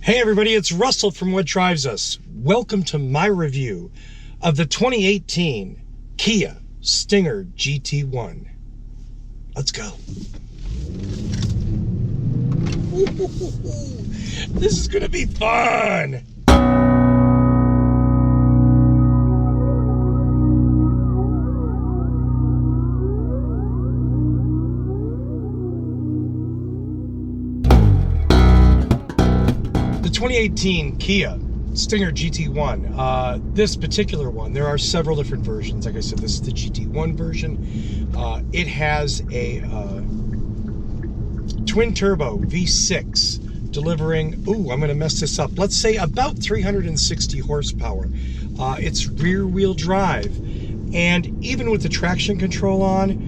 Hey everybody, it's Russell from What Drives Us. Welcome to my review of the 2018 Kia Stinger GT1. Let's go. This is gonna be fun. The 2018 Kia Stinger GT1. This particular one, there are several different versions. Like I said, this is the GT1 version. It has a twin turbo V6 delivering, I'm going to mess this up, let's say about 360 horsepower. It's rear wheel drive, and even with the traction control on,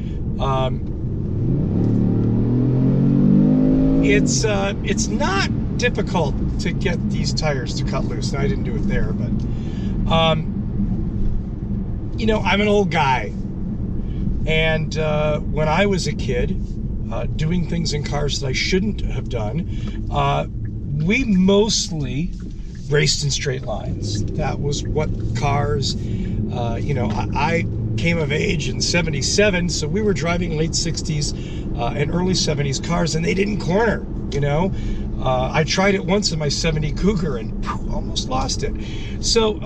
it's not difficult to get these tires to cut loose. Now, I didn't do it there, but you know, I'm an old guy, and when I was a kid, doing things in cars that I shouldn't have done, we mostly raced in straight lines. That was what cars, you know, I came of age in '77, so we were driving late '60s and early '70s cars, and they didn't corner, you know. I tried it once in my '70 Cougar and almost lost it. So,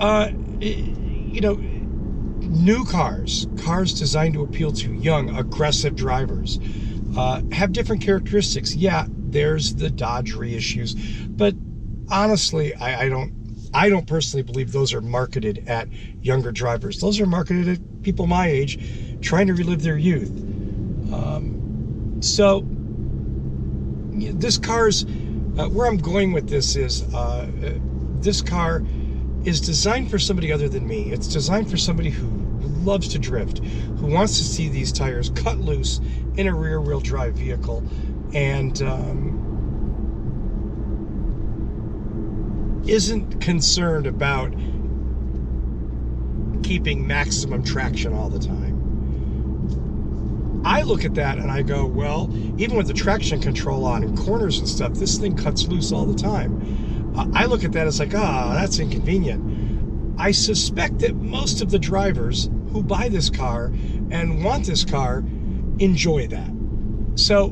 you know, new cars designed to appeal to young, aggressive drivers, have different characteristics. Yeah, there's the Dodge reissues, but honestly, I don't personally believe those are marketed at younger drivers. Those are marketed at people my age trying to relive their youth. So this car's where I'm going with this is this car is designed for somebody other than me. It's designed for somebody who loves to drift, who wants to see these tires cut loose in a rear-wheel drive vehicle, and isn't concerned about keeping maximum traction all the time. I look at that and I go, well, even with the traction control on and corners and stuff, this thing cuts loose all the time. I look at that as like, that's inconvenient. I suspect that most of the drivers who buy this car and want this car enjoy that. So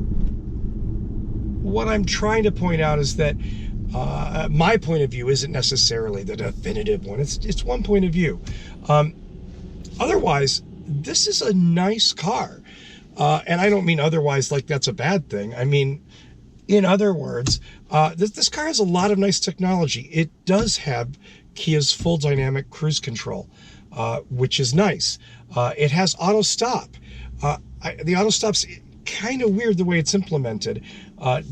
what I'm trying to point out is that my point of view isn't necessarily the definitive one. It's one point of view. Otherwise, this is a nice car. And I don't mean otherwise like that's a bad thing. I mean, in other words, this car has a lot of nice technology. It does have Kia's full dynamic cruise control, which is nice. It has auto stop. The auto stop's kind of weird the way it's implemented.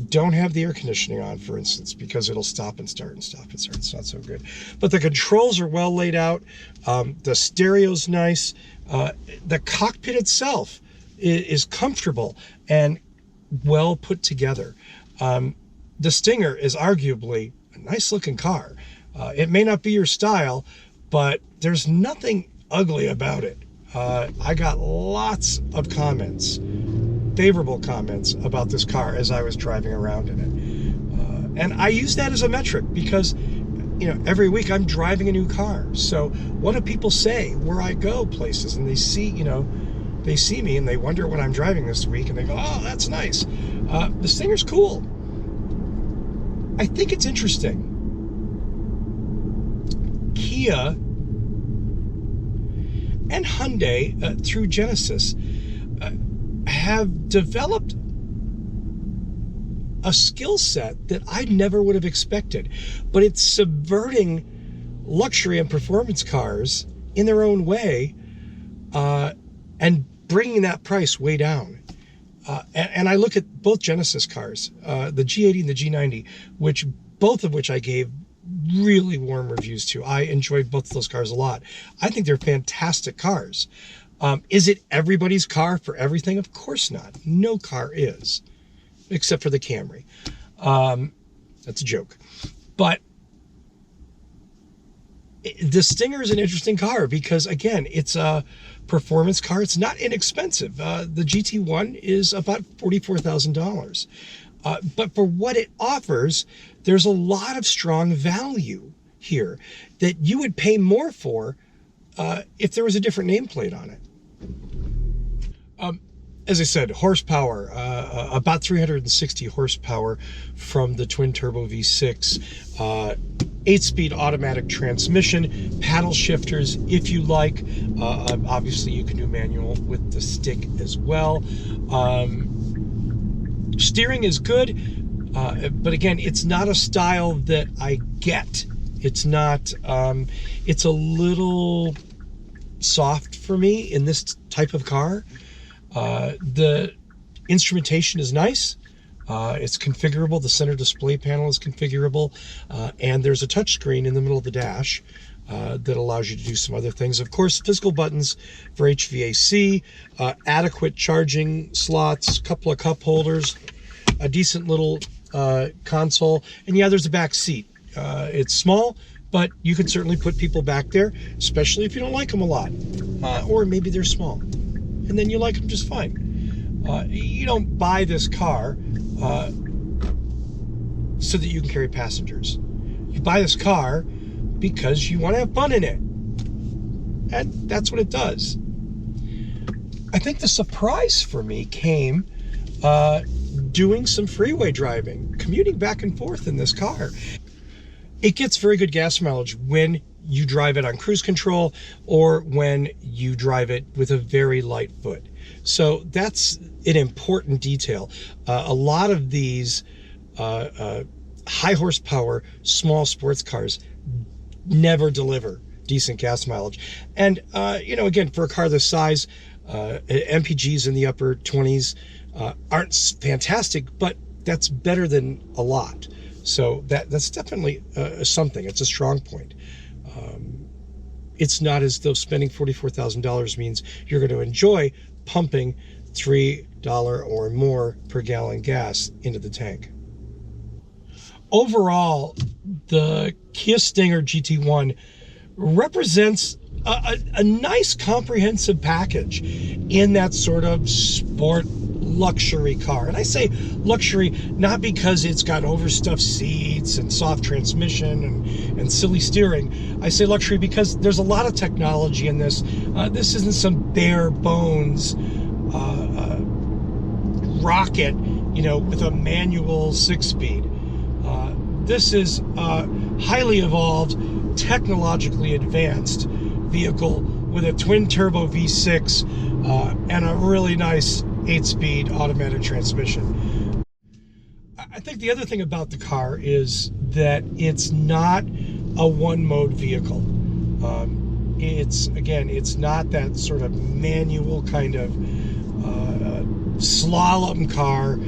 Don't have the air conditioning on, for instance, because it'll stop and start and stop and start. It's not so good. But the controls are well laid out. The stereo's nice. The cockpit itself is comfortable and well put together. The Stinger is arguably a nice looking car. It may not be your style, but there's nothing ugly about it. I got lots of comments, favorable comments about this car as I was driving around in it. And I use that as a metric because, you know, every week I'm driving a new car. So what do people say where I go places, and they see, you know, they see me and they wonder what I'm driving this week, and they go, oh, that's nice. The Stinger's cool. I think it's interesting. Kia and Hyundai, through Genesis, have developed a skill set that I never would have expected. But it's subverting luxury and performance cars in their own way, and bringing that price way down. And I look at both Genesis cars, the G80 and the G90, both of which I gave really warm reviews to. I enjoyed both of those cars a lot. I think they're fantastic cars. Is it everybody's car for everything? Of course not. No car is, except for the Camry. That's a joke. But the Stinger is an interesting car because, again, it's a performance car. It's not inexpensive. The GT1 is about $44,000. But for what it offers, there's a lot of strong value here that you would pay more for if there was a different nameplate on it. As I said, horsepower, about 360 horsepower from the twin-turbo V6, 8-speed automatic transmission, paddle shifters if you like. Obviously, you can do manual with the stick as well. Steering is good, but again, it's not a style that I get. It's not, it's a little soft for me in this type of car. The instrumentation is nice. It's configurable. The center display panel is configurable. And there's a touchscreen in the middle of the dash that allows you to do some other things. Of course, physical buttons for HVAC, adequate charging slots, couple of cup holders, a decent little console. And yeah, there's a back seat. It's small, but you can certainly put people back there, especially if you don't like them a lot. Or maybe they're small, and then you like them just fine. You don't buy this car so that you can carry passengers. You buy this car because you want to have fun in it. And that's what it does. I think the surprise for me came doing some freeway driving, commuting back and forth in this car. It gets very good gas mileage when you drive it on cruise control or when you drive it with a very light foot. So that's an important detail. A lot of these high horsepower, small sports cars never deliver decent gas mileage. And, you know, again, for a car this size, MPGs in the upper 20s aren't fantastic, but that's better than a lot. So that's definitely something. It's a strong point. It's not as though spending $44,000 means you're going to enjoy pumping $3 or more per gallon gas into the tank. Overall, the Kia Stinger GT1 represents a nice comprehensive package in that sort of sport luxury car. And I say luxury not because it's got overstuffed seats and soft transmission and silly steering. I say luxury because there's a lot of technology in this. This isn't some bare bones rocket, you know, with a manual 6-speed. This is a highly evolved, technologically advanced vehicle with a twin-turbo V6 and a really nice 8-speed automatic transmission. I think the other thing about the car is that it's not a one-mode vehicle. It's not that sort of manual kind of slalom car.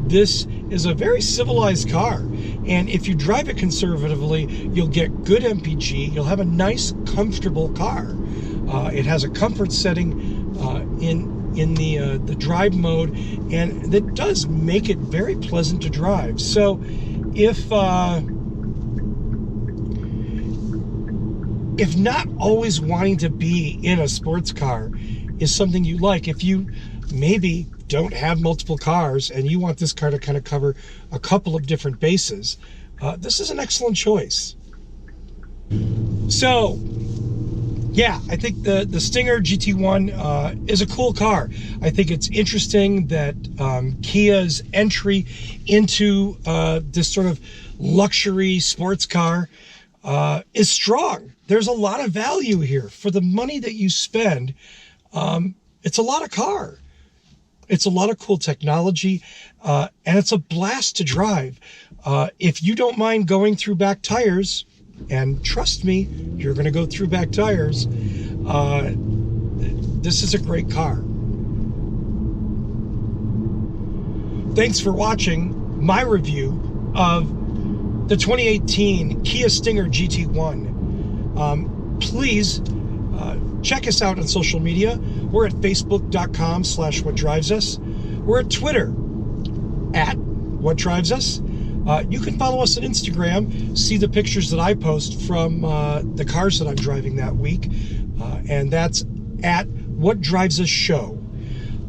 This is a very civilized car, and if you drive it conservatively, you'll get good MPG. You'll have a nice, comfortable car. It has a comfort setting in the drive mode, and that does make it very pleasant to drive. So if not always wanting to be in a sports car is something you like, if you maybe don't have multiple cars and you want this car to kind of cover a couple of different bases, this is an excellent choice. So yeah, I think the Stinger GT1 is a cool car. I think it's interesting that Kia's entry into this sort of luxury sports car is strong. There's a lot of value here. For the money that you spend, it's a lot of car. It's a lot of cool technology, and it's a blast to drive. If you don't mind going through back tires, and trust me, you're going to go through back tires, this is a great car. Thanks for watching my review of the 2018 Kia Stinger GT1. Please check us out on social media. We're at facebook.com/whatdrivesus. We're at Twitter @whatdrivesus. You can follow us on Instagram, see the pictures that I post from the cars that I'm driving that week, and that's @whatdrivesusshow.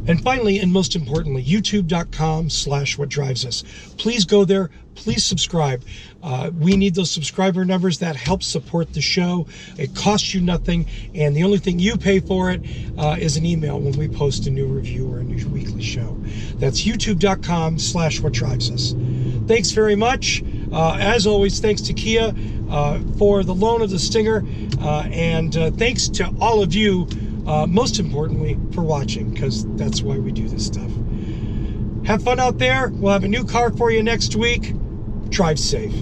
And finally, and most importantly, youtube.com/whatdrivesus. Please go there. Please subscribe. We need those subscriber numbers. That helps support the show. It costs you nothing. And the only thing you pay for it is an email when we post a new review or a new weekly show. That's youtube.com/whatdrivesus. Thanks very much. As always, thanks to Kia for the loan of the Stinger. And thanks to all of you, most importantly, for watching, because that's why we do this stuff. Have fun out there. We'll have a new car for you next week. Drive safe.